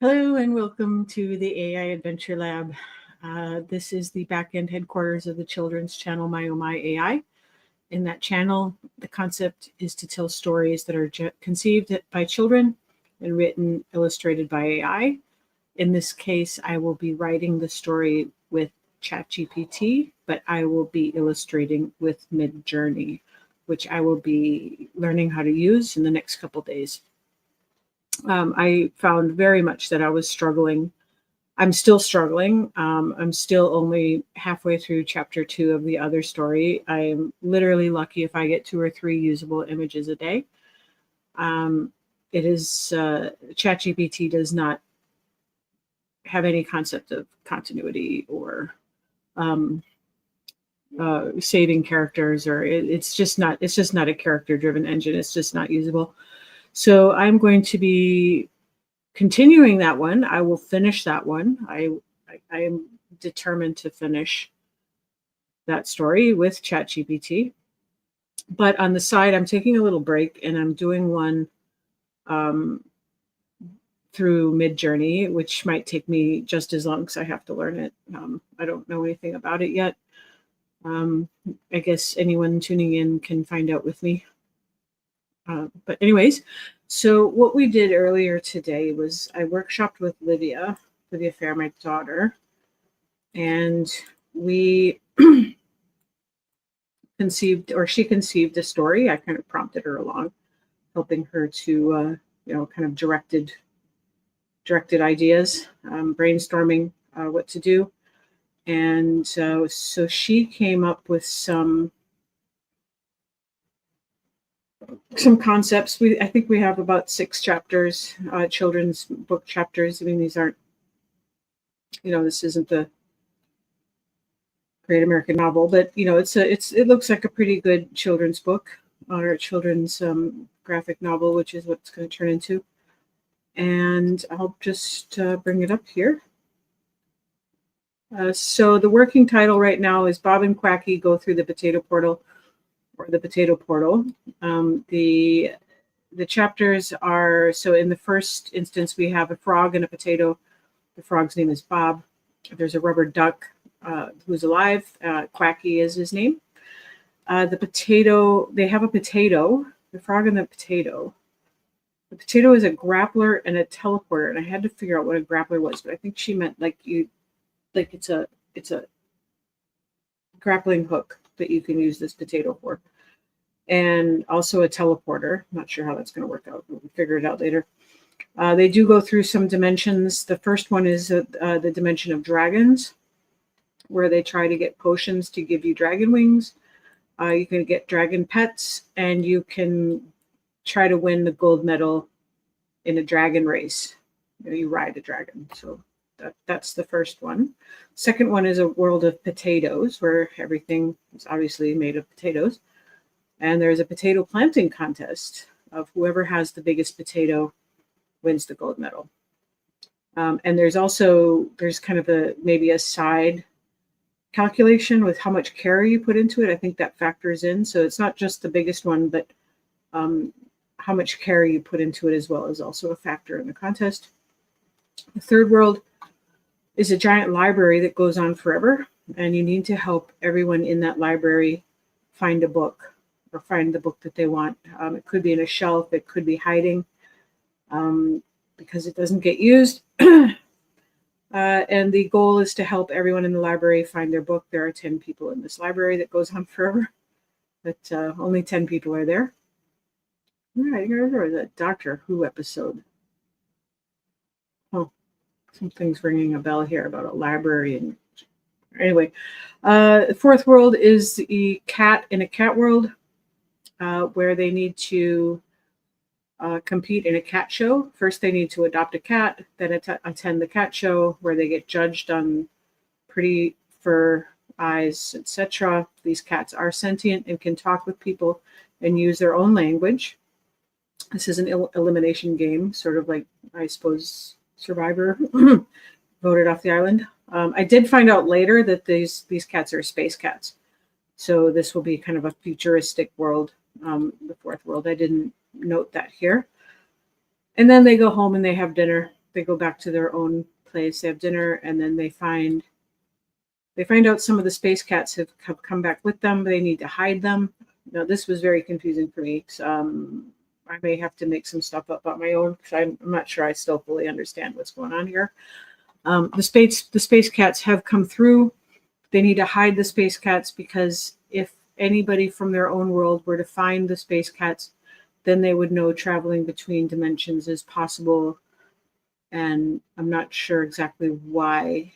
Hello and welcome to the AI Adventure Lab. This is the back-end headquarters of the children's channel, My Oh My AI. In that channel, the concept is to tell stories that are conceived by children and written, illustrated by AI. In this case, I will be writing the story with Chat GPT, but I will be illustrating with Midjourney, which I will be learning how to use in the next couple days. I found very much that I was struggling. I'm still struggling. I'm still only halfway through chapter 2 of the other story. I'm literally lucky if I get 2 or 3 usable images a day. It is ChatGPT does not have any concept of continuity or saving characters, or it's just not a character-driven engine. It's just not usable. So I'm going to be continuing that one. I will finish that one. I am determined to finish that story with ChatGPT. But on the side, I'm taking a little break and I'm doing one through Midjourney, which might take me just as long because I have to learn it. I don't know anything about it yet. I guess anyone tuning in can find out with me. But anyways, so what we did earlier today was I workshopped with Livia Fair, my daughter, and we she conceived a story. I kind of prompted her along, helping her to, kind of directed ideas, brainstorming what to do. And so she came up with some concepts. I think we have about 6 chapters, children's book chapters. I mean, these aren't, this isn't the Great American Novel, but it looks like a pretty good children's book or children's graphic novel, which is what it's going to turn into. And I'll just bring it up here. So the working title right now is Bob and Quacky Go Through the Potato Portal, or the Potato Portal. The chapters are, so in the first instance, we have a frog and a potato. The frog's name is Bob. There's a rubber duck who's alive. Quacky is his name. The potato, they have a potato, the frog and the potato. The potato is a grappler and a teleporter, and I had to figure out what a grappler was, but I think she meant it's a grappling hook that you can use this potato for. And also a teleporter. I'm not sure how that's going to work out. We'll figure it out later. They do go through some dimensions. The first one is the dimension of dragons, where they try to get potions to give you dragon wings. You can get dragon pets, and you can try to win the gold medal in a dragon race. You ride a dragon. So that's the first one. Second one is a world of potatoes, where everything is obviously made of potatoes. And there's a potato planting contest of whoever has the biggest potato wins the gold medal. And there's kind of maybe a side calculation with how much care you put into it. I think that factors in. So it's not just the biggest one, but how much care you put into it as well is also a factor in the contest. The third world is a giant library that goes on forever, and you need to help everyone in that library find a book or find the book that they want. It could be in a shelf, it could be hiding because it doesn't get used. And the goal is to help everyone in the library find their book. There are 10 people in this library that goes on forever, but only 10 people are there. I remember that Doctor Who episode. Oh, something's ringing a bell here about a library. Anyway, the fourth world is the cat in a cat world, where they need to compete in a cat show. First, they need to adopt a cat, then attend the cat show, where they get judged on pretty fur, eyes, etc. These cats are sentient and can talk with people and use their own language. This is an elimination game, sort of like, I suppose, Survivor, voted off the island. I did find out later that these cats are space cats. So this will be kind of a futuristic world, the fourth world. I didn't note that here. And then they go home and they have dinner. they go back to their own place, they have dinner, and then they find out some of the space cats have come back with them. They need to hide them. Now, this was very confusing for me. I may have to make some stuff up on my own because I'm not sure I still fully understand what's going on here. The space cats have come through. They need to hide the space cats because if anybody from their own world were to find the space cats, then they would know traveling between dimensions is possible. And I'm not sure exactly why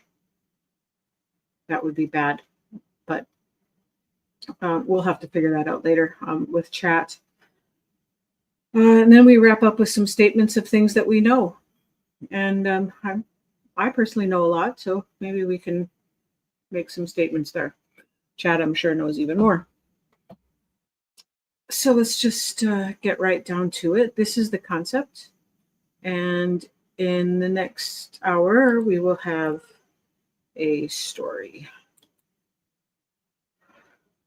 that would be bad, but we'll have to figure that out later with chat. And then we wrap up with some statements of things that we know. And I personally know a lot, so maybe we can make some statements there. Chat, I'm sure, knows even more. So let's just get right down to it. This is the concept. And in the next hour, we will have a story.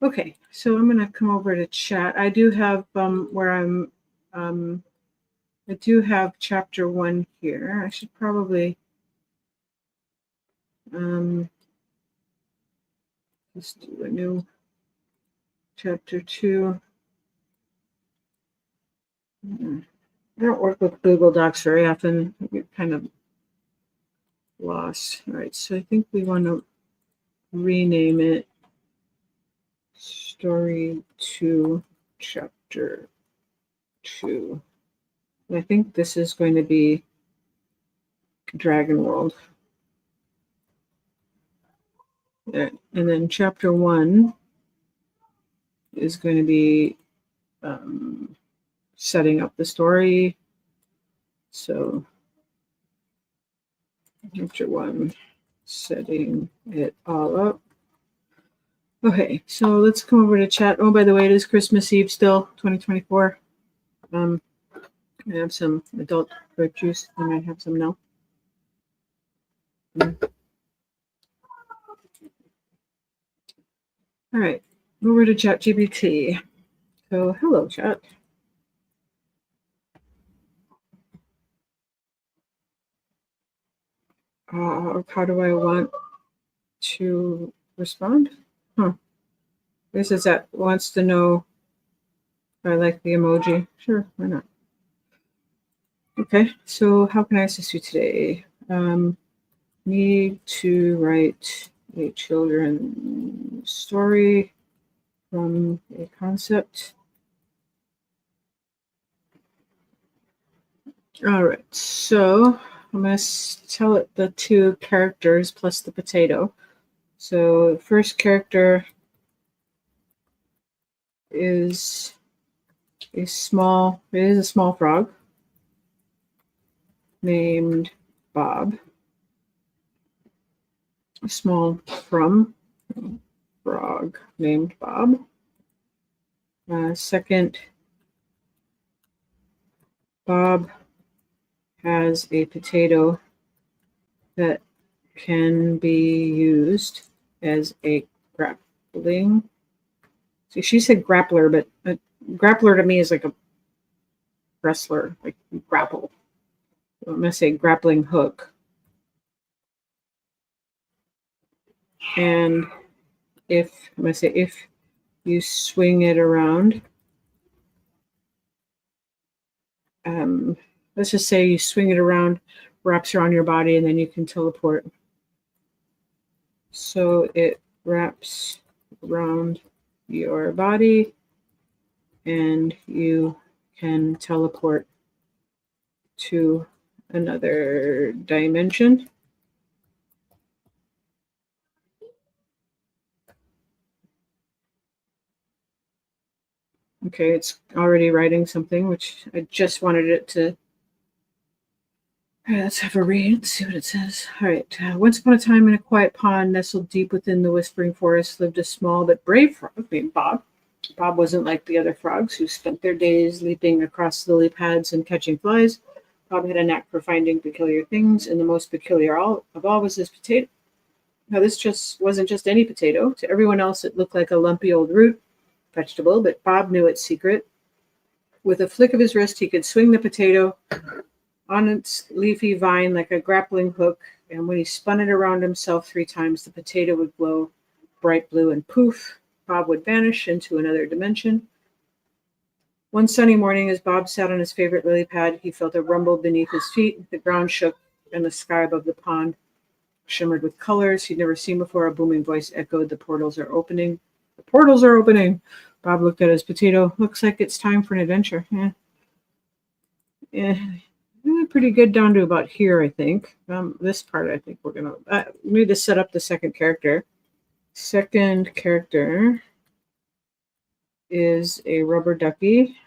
Okay, so I'm going to come over to chat. I do have I do have chapter 1 here. I should probably let's do a new chapter 2. I don't work with Google Docs very often. I get kind of lost. All right, so I think we want to rename it Story 2, Chapter 2. And I think this is going to be Dragon World. And then Chapter 1 is going to be setting up the story. So Chapter 1, setting it all up. Okay, so let's come over to chat. Oh, by the way, it is Christmas Eve still, 2024. I have some adult grape juice. I might have some now. All right, over to Chat GPT. So, hello, Chat. How do I want to respond? This is that wants to know if I like the emoji. Sure, why not? Okay, so how can I assist you today? Need to write a children's story from a concept. All right, so I'm going to tell it the 2 characters plus the potato. So the first character is a small frog named Bob. A small frog named Bob. Second, Bob has a potato that can be used as a grappling. See, she said grappler, but a grappler to me is like a wrestler, like grapple. So I'm going to say grappling hook. And if you swing it around, let's just say you swing it around, wraps around your body, and then you can teleport. So it wraps around your body, and you can teleport to another dimension. Okay, it's already writing something, which I just wanted it to. All right, let's have a read, see what it says. All right. Once upon a time in a quiet pond nestled deep within the whispering forest lived a small but brave frog named Bob. Bob wasn't like the other frogs who spent their days leaping across lily pads and catching flies. Bob had a knack for finding peculiar things, and the most peculiar of all was his potato. Now, this wasn't just any potato. To everyone else, it looked like a lumpy old root vegetable, but Bob knew its secret. With a flick of his wrist, he could swing the potato on its leafy vine like a grappling hook, and when he spun it around himself 3 times, the potato would glow bright blue, and poof, Bob would vanish into another dimension. One sunny morning, as Bob sat on his favorite lily pad, he felt a rumble beneath his feet. The ground shook, and the sky above the pond shimmered with colors he'd never seen before. A booming voice echoed, "The portals are opening. The portals are opening." Bob looked at his potato. "Looks like it's time for an adventure." Yeah. Pretty good down to about here, I think. This part, I think we're going to... we need to set up the second character. Second character is a rubber ducky.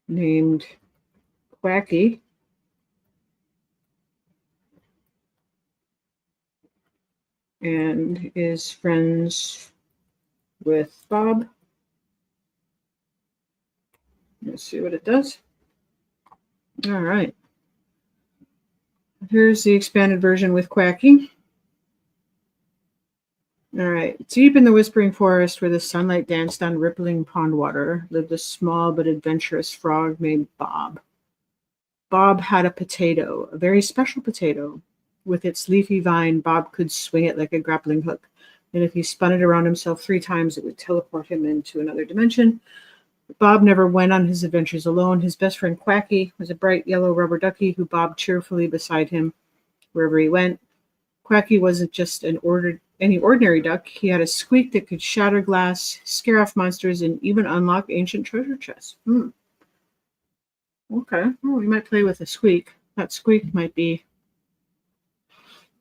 Named Quacky. And is friends with Bob. Let's see what it does. All right. Here's the expanded version with Quacky. All right. Deep in the whispering forest where the sunlight danced on rippling pond water lived a small but adventurous frog named Bob. Bob had a potato, a very special potato. With its leafy vine, Bob could swing it like a grappling hook, and if he spun it around himself 3 times, it would teleport him into another dimension. Bob never went on his adventures alone. His best friend Quacky was a bright yellow rubber ducky who bobbed cheerfully beside him wherever he went. Quacky wasn't just any ordinary duck. He had a squeak that could shatter glass, scare off monsters, and even unlock ancient treasure chests. Okay. Well, we might play with a squeak. That squeak might be...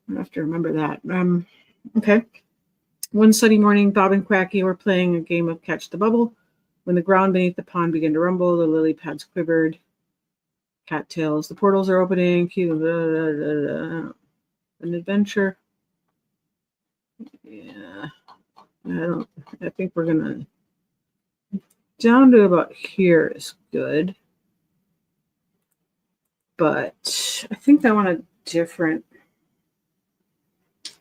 I have to remember that. Okay. One sunny morning, Bob and Quacky were playing a game of catch the bubble. When the ground beneath the pond began to rumble, the lily pads quivered. Cattails. The portals are opening. An adventure. Yeah. I think we're gonna... Down to about here is good. But I think I want a different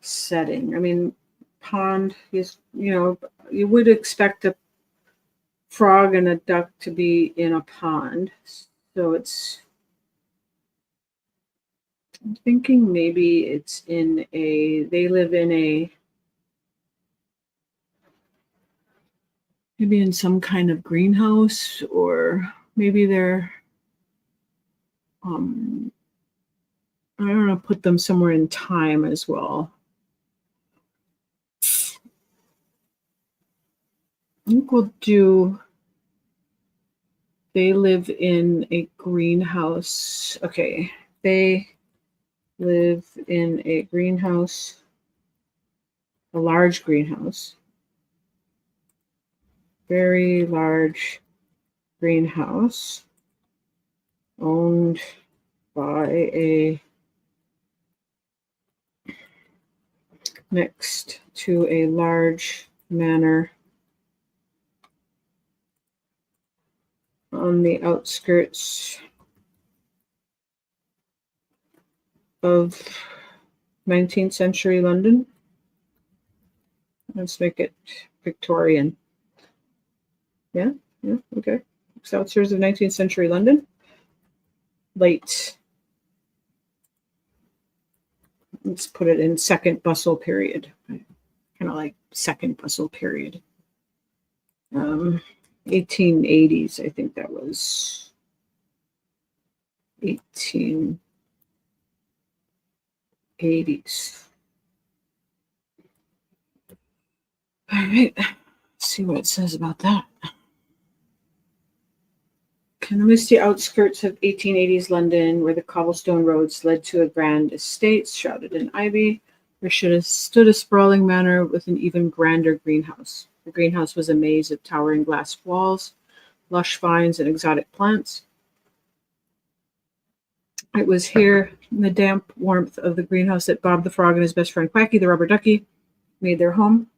setting. I mean, pond is, you would expect a frog and a duck to be in a pond. So I'm thinking maybe they live maybe in some kind of greenhouse, or maybe they're, I don't know, put them somewhere in time as well. I think we'll do, they live in a greenhouse. Okay, they live in a greenhouse, a large greenhouse, very large greenhouse, owned by next to a large manor on the outskirts of 19th century London. Let's make it Victorian. Yeah, okay. So outskirts of 19th century London. Late. Let's put it in second bustle period. Kind of like second bustle period. 1880s, I think that was. 1880s. All right, let's see what it says about that. In the misty outskirts of 1880s London, where the cobblestone roads led to a grand estate shrouded in ivy, there stood a sprawling manor with an even grander greenhouse. The greenhouse was a maze of towering glass walls, lush vines, and exotic plants. It was here, in the damp warmth of the greenhouse, that Bob the Frog and his best friend Quacky, the rubber ducky, made their home.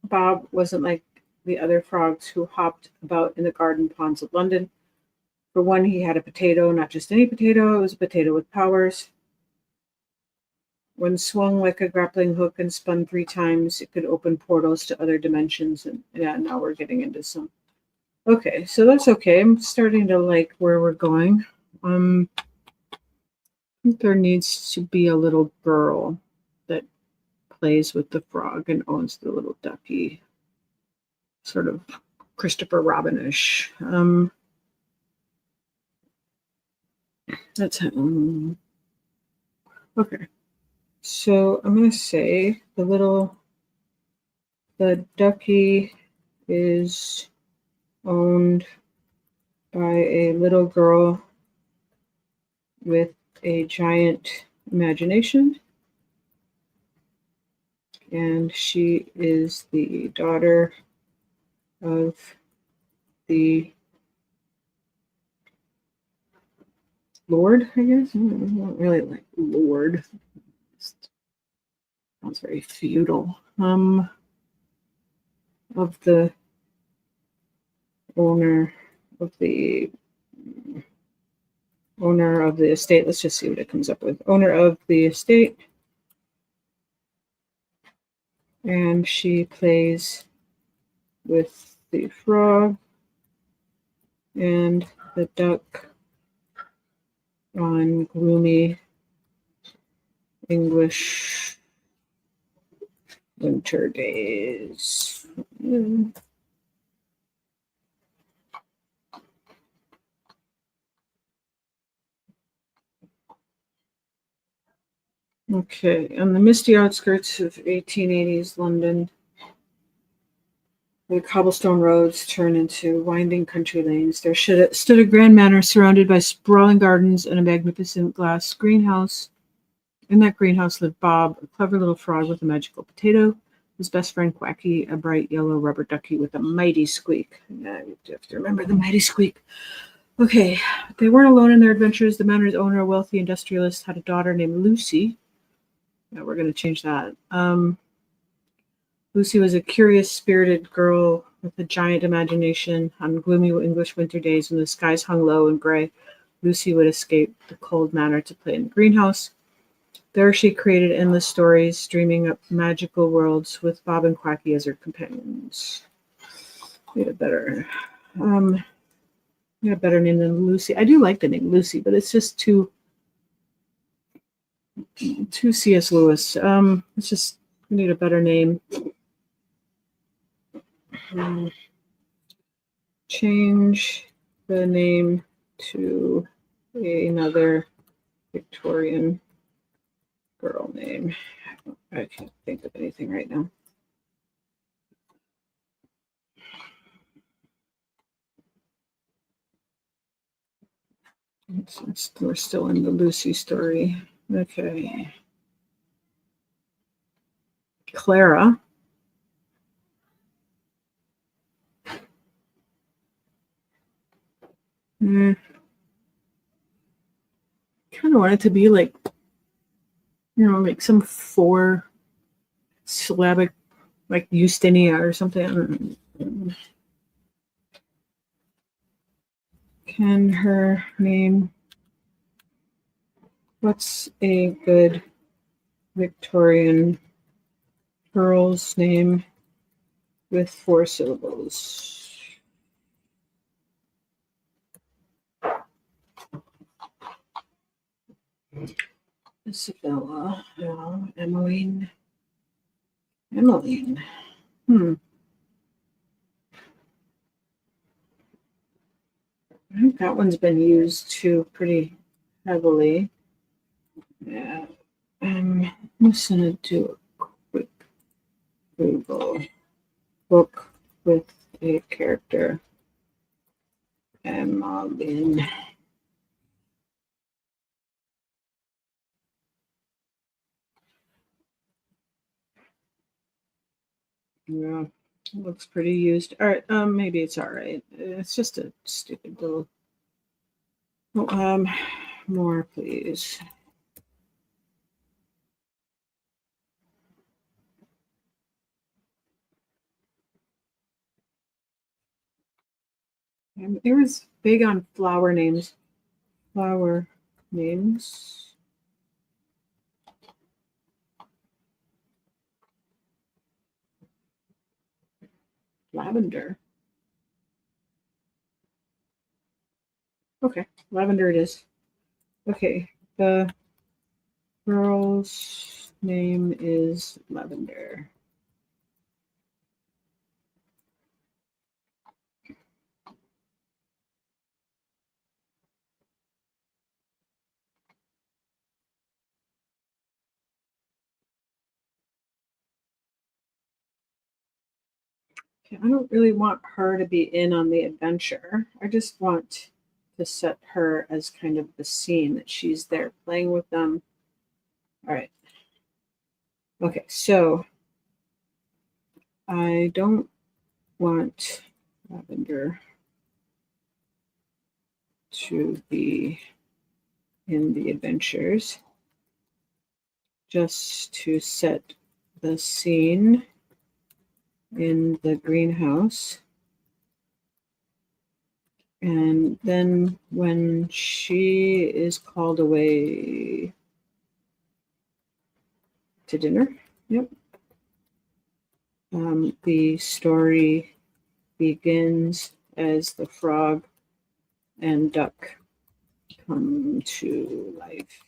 Bob wasn't like the other frogs who hopped about in the garden ponds of London. For one, he had a potato, not just any potato, it was a potato with powers. When swung like a grappling hook and spun 3 times, it could open portals to other dimensions. And yeah, now we're getting into some Okay, so that's okay. I'm starting to like where we're going. I think there needs to be a little girl that plays with the frog and owns the little ducky, sort of Christopher Robin-ish. That's okay. So I'm gonna say the ducky is owned by a little girl with a giant imagination, and she is the daughter of the Lord, I guess. I don't really like Lord. It sounds very feudal. Of the owner of the owner of the estate. Let's just see what it comes up with. Owner of the estate, and she plays with the frog and the duck on gloomy English winter days. Okay, on the misty outskirts of 1880s London, the cobblestone roads turn into winding country lanes. There stood a grand manor surrounded by sprawling gardens and a magnificent glass greenhouse. In that greenhouse lived Bob, a clever little frog with a magical potato, his best friend Quacky, a bright yellow rubber ducky with a mighty squeak. Yeah, you have to remember the mighty squeak. Okay, they weren't alone in their adventures. The manor's owner, a wealthy industrialist, had a daughter named Lucy. Yeah, we're going to change that. Lucy was a curious, spirited girl with a giant imagination. On gloomy English winter days when the skies hung low and gray, Lucy would escape the cold manor to play in the greenhouse. There she created endless stories, dreaming up magical worlds with Bob and Quacky as her companions. Need a better, need a better name than Lucy. I do like the name Lucy, but it's just too C.S. Lewis. It's just we need a better name. Change the name to another Victorian girl name. I can't think of anything right now. We're still in the Lucy story. Okay. Clara. Kind of want it to be like, like some four syllabic, like Eustinia or something. Can her name? What's a good Victorian girl's name with 4 syllables? Isabella. Emmeline. Emmeline. I think that one's been used too pretty heavily. Yeah. I'm just gonna do a quick Google book with a character. Emmeline. Yeah, it looks pretty used. All right, maybe it's all right. It's just a stupid little. Oh, more, please. It was big on flower names. Flower names. Lavender. Okay, Lavender it is. Okay, the girl's name is Lavender. Okay, I don't really want her to be in on the adventure. I just want to set her as kind of the scene that she's there playing with them. All right. Okay, so I don't want Lavender to be in the adventures, just to set the scene in the greenhouse. And then when she is called away to dinner, yep, the story begins as the frog and duck come to life.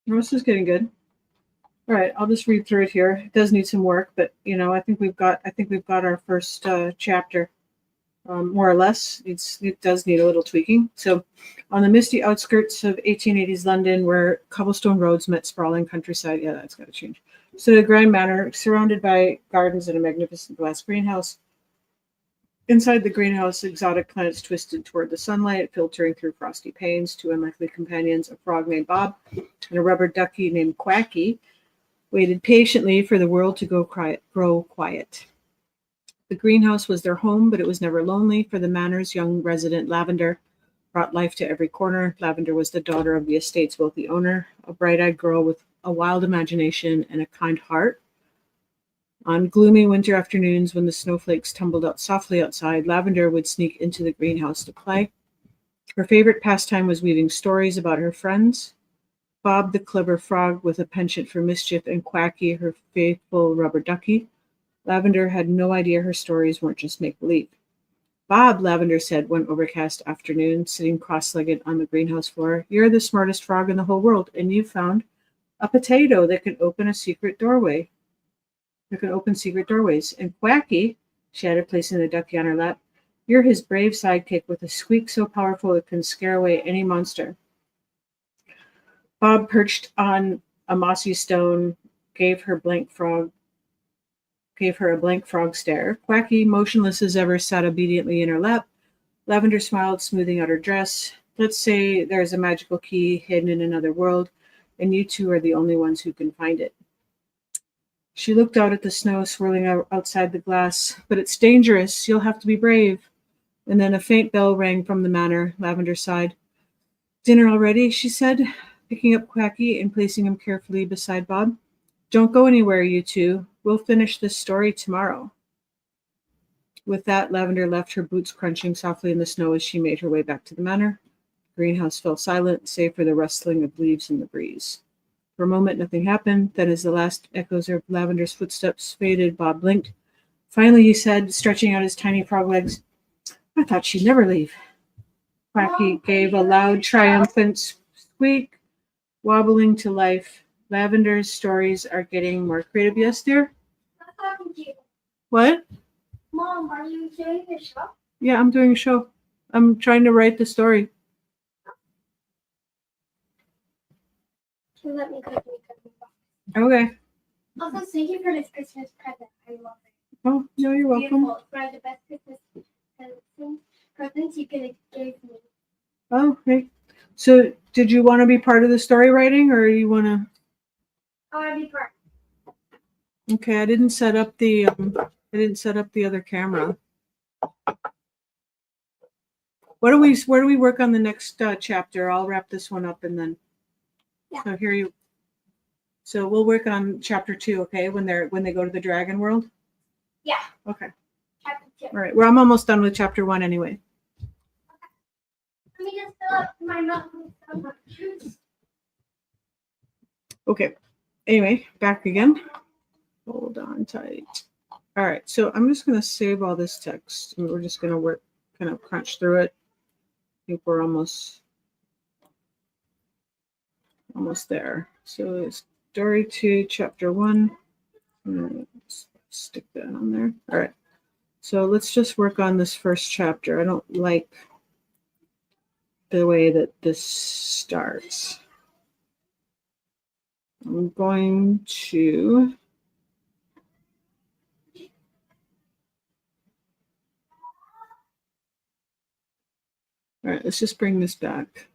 This is getting good. All right, I'll just read through it here. It does need some work, but I think we've got our first chapter, more or less. It does need a little tweaking. So, on the misty outskirts of 1880s London, where cobblestone roads met sprawling countryside, yeah, that's got to change. So, the Grand Manor, surrounded by gardens and a magnificent glass greenhouse. Inside the greenhouse, exotic plants twisted toward the sunlight, filtering through frosty panes. Two unlikely companions, a frog named Bob and a rubber ducky named Quacky, waited patiently for the world to grow quiet. The greenhouse was their home, but it was never lonely, for the manor's young resident, Lavender, brought life to every corner. Lavender was the daughter of the estate's wealthy owner, a bright-eyed girl with a wild imagination and a kind heart. On gloomy winter afternoons, when the snowflakes tumbled out softly outside, Lavender would sneak into the greenhouse to play. Her favorite pastime was weaving stories about her friends. Bob, the clever frog with a penchant for mischief, and Quacky, her faithful rubber ducky. Lavender had no idea her stories weren't just make-believe. Bob, Lavender said one overcast afternoon, sitting cross-legged on the greenhouse floor, you're the smartest frog in the whole world, and you've found a potato that can open a secret doorway. That can open secret doorways. And Quacky, she added, placing the ducky on her lap, you're his brave sidekick with a squeak so powerful it can scare away any monster. Bob, perched on a mossy stone, gave her a blank frog stare. Quacky, motionless as ever, sat obediently in her lap. Lavender smiled, smoothing out her dress. Let's say there's a magical key hidden in another world, and you two are the only ones who can find it. She looked out at the snow swirling outside the glass. But it's dangerous. You'll have to be brave. And then a faint bell rang from the manor. Lavender sighed. Dinner already, she said, picking up Quacky and placing him carefully beside Bob. Don't go anywhere, you two. We'll finish this story tomorrow. With that, Lavender left, her boots crunching softly in the snow as she made her way back to the manor. The greenhouse fell silent, save for the rustling of leaves in the breeze. For a moment, nothing happened. Then, as the last echoes of Lavender's footsteps faded, Bob blinked. Finally, he said, stretching out his tiny frog legs, I thought she'd never leave. Quacky gave a loud, triumphant squeak, wobbling to life. Lavender's stories are getting more creative. Yes, dear? I'm talking to you. What? Mom, are you doing a show? Yeah, I'm doing a show. I'm trying to write the story. Can you let me quickly cut the box? Okay. Also, thank you for this Christmas present. I love it. Oh, no, you're welcome. Beautiful. It's one of the best Christmas presents you could have gave me. Oh, okay. So, did you want to be part of the story writing, or you want to? I want to be part. Okay, I didn't set up the other camera. Where do we work on the next chapter? I'll wrap this one up and then. Yeah. So we'll work on chapter 2, okay? When they go to the dragon world. Yeah. Okay. Chapter 2. All right. Well, I'm almost done with chapter 1 anyway. Let me just fill up my mouth with some juice. Okay. Anyway, back again. Hold on tight. All right. So I'm just gonna save all this text, and we're just gonna work, kind of crunch through it. I think we're almost there. So story 2, chapter 1. Let's stick that on there. All right. So let's just work on this first chapter. I don't like the way that this starts. I'm going to all right, let's just bring this back.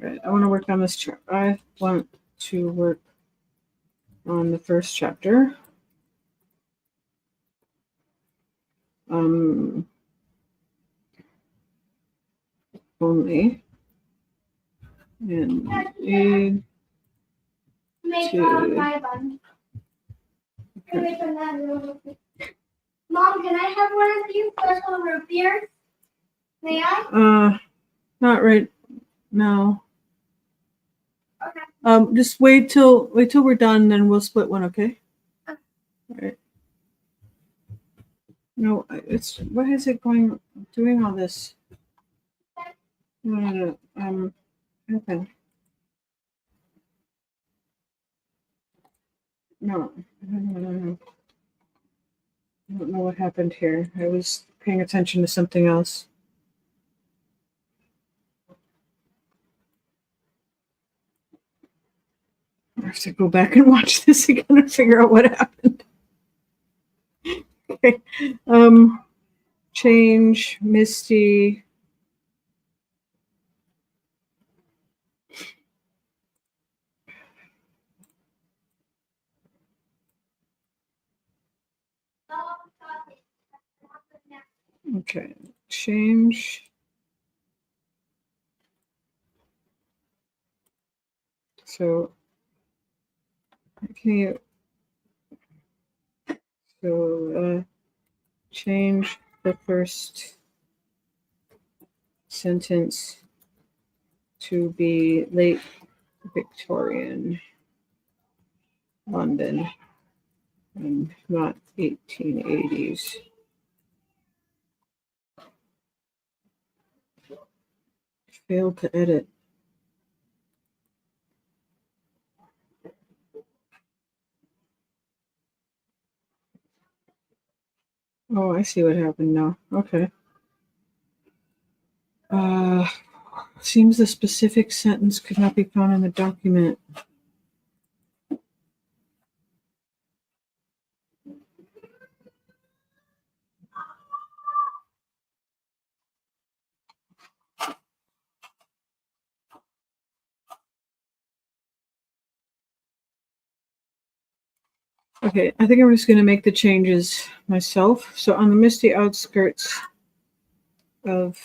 All right, I want to work on this I want to work on the first chapter. Only and aid Make to my bun. Mom, can I have one of these special root beers? May I? Not right now. Okay. Just wait till we're done, then we'll split one, okay? Okay. All right. No, it's what is it doing all this? No. Open. No. I don't know what happened here. I was paying attention to something else. I have to go back and watch this again and figure out what happened. Okay. Change, Misty. Okay. Change. So can you change the first sentence to be late Victorian London and not 1880s. Failed to edit. Oh, I see what happened now. Okay. Seems the specific sentence could not be found in the document. Okay, I think I'm just going to make the changes myself. So on the misty outskirts of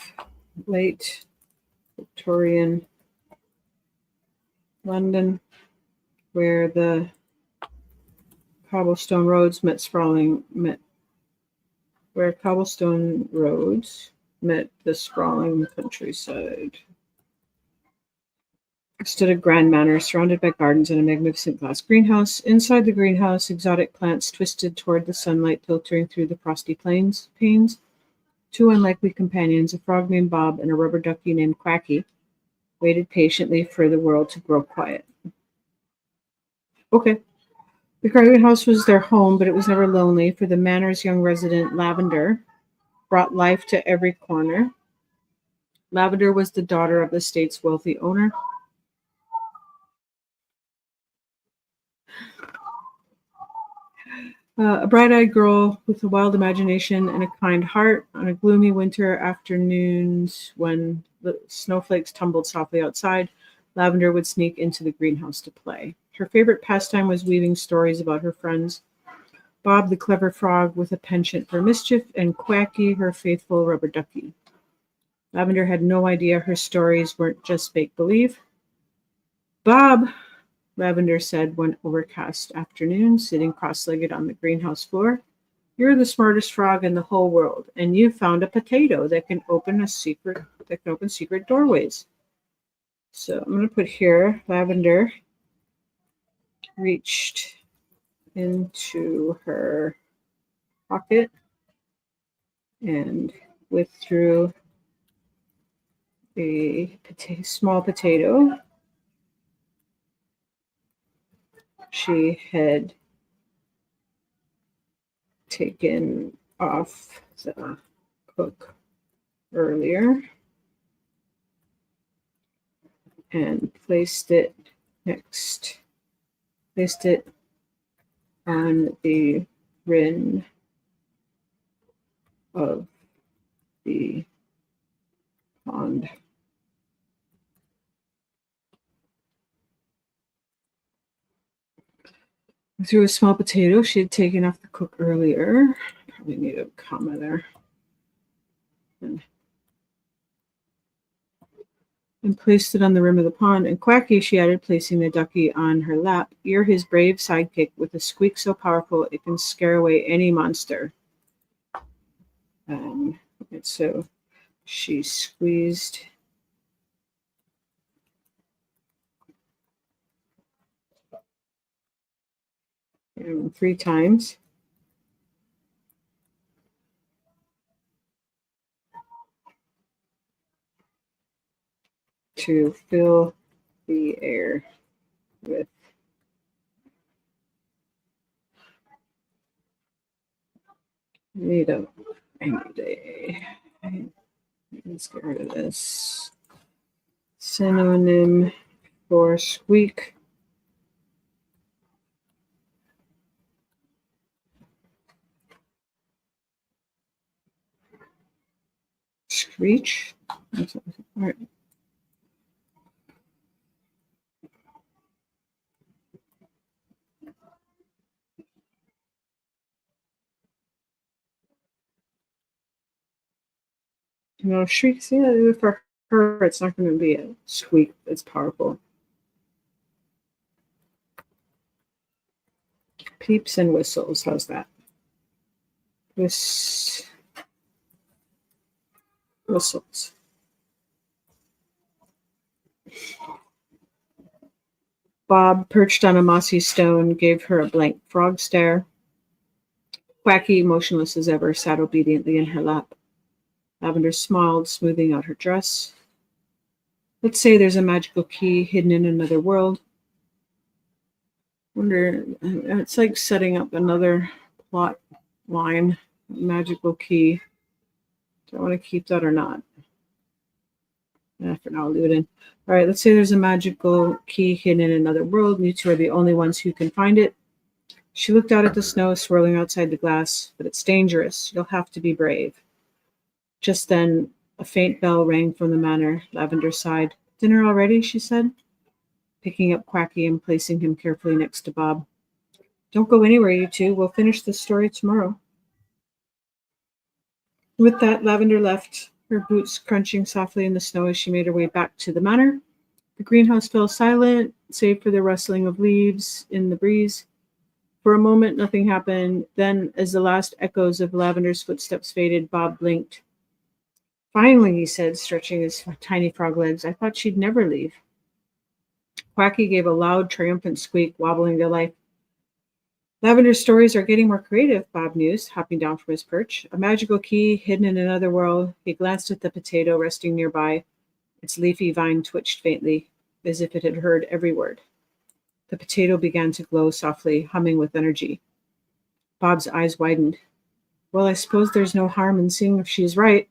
late Victorian London, where the cobblestone roads met the sprawling countryside. Stood a grand manor surrounded by gardens and a magnificent glass greenhouse. Inside the greenhouse, exotic plants twisted toward the sunlight filtering through the frosty panes. Two unlikely companions, a frog named Bob and a rubber ducky named Quacky, waited patiently for the world to grow quiet. Okay. The greenhouse was their home, but it was never lonely, for the manor's young resident, Lavender, brought life to every corner. Lavender was the daughter of the state's wealthy owner. A bright-eyed girl with a wild imagination and a kind heart. On a gloomy winter afternoons when the snowflakes tumbled softly outside, Lavender would sneak into the greenhouse to play. Her favorite pastime was weaving stories about her friends. Bob, the clever frog with a penchant for mischief, and Quacky, her faithful rubber ducky. Lavender had no idea her stories weren't just make-believe. Bob, Lavender said one overcast afternoon, sitting cross-legged on the greenhouse floor, you're the smartest frog in the whole world, and you found a potato that can open secret doorways. So I'm going to put here, Lavender reached into her pocket and withdrew a small potato she had taken off the hook earlier and placed it on the rim of the pond. Threw a small potato she had taken off the cook earlier. Probably need a comma there. And placed it on the rim of the pond. And Quacky, she added, placing the ducky on her lap. You're his brave sidekick with a squeak so powerful it can scare away any monster. And so she squeezed him 3 times. To fill the air with let's get rid of this. Synonym for squeak. Screech. All right. Shriek. See, for her, it's not going to be a squeak. It's powerful. Peeps and whistles. How's that? Whistles. Bob, perched on a mossy stone, gave her a blank frog stare. Quacky, motionless as ever, sat obediently in her lap. Lavender smiled, smoothing out her dress. Let's say there's a magical key hidden in another world. Wonder, it's like setting up another plot line. Magical key. Do I want to keep that or not? For now, I'll leave it in. All right, let's say there's a magical key hidden in another world. You two are the only ones who can find it. She looked out at the snow swirling outside the glass, but it's dangerous. You'll have to be brave. Just then, a faint bell rang from the manor. Lavender sighed. Dinner already, she said, picking up Quacky and placing him carefully next to Bob. Don't go anywhere, you two. We'll finish this story tomorrow. With that, Lavender left, her boots crunching softly in the snow as she made her way back to the manor. The greenhouse fell silent, save for the rustling of leaves in the breeze. For a moment, nothing happened. Then, as the last echoes of Lavender's footsteps faded, Bob blinked. Finally, he said, stretching his tiny frog legs. I thought she'd never leave. Quacky gave a loud, triumphant squeak, wobbling to life. Lavender's stories are getting more creative, Bob mused, hopping down from his perch. A magical key hidden in another world. He glanced at the potato resting nearby. Its leafy vine twitched faintly, as if it had heard every word. The potato began to glow softly, humming with energy. Bob's eyes widened. Well, I suppose there's no harm in seeing if she is right.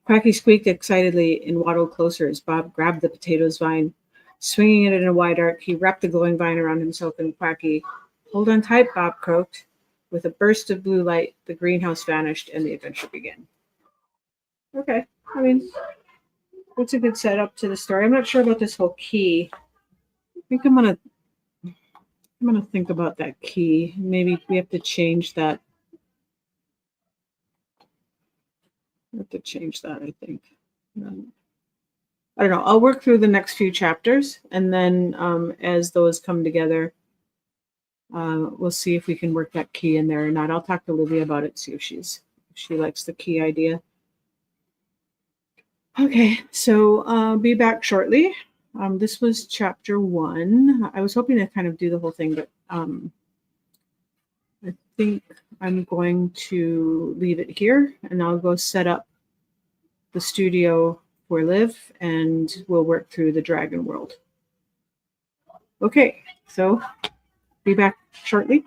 Quacky squeaked excitedly and waddled closer as Bob grabbed the potato's vine. Swinging it in a wide arc, he wrapped the glowing vine around himself and Quacky. Hold on tight, Bob croaked. With a burst of blue light, the greenhouse vanished and the adventure began. Okay, I mean, what's a good setup to the story? I'm not sure about this whole key. I think I'm gonna think about that key. Maybe we have to change that. I think. I don't know. I'll work through the next few chapters, and then as those come together, we'll see if we can work that key in there or not. I'll talk to Livia about it, see if she likes the key idea. Okay, so be back shortly. This was chapter 1. I was hoping to kind of do the whole thing, but I think I'm going to leave it here, and I'll go set up the studio for Liv, and we'll work through the dragon world. Okay, so be back shortly.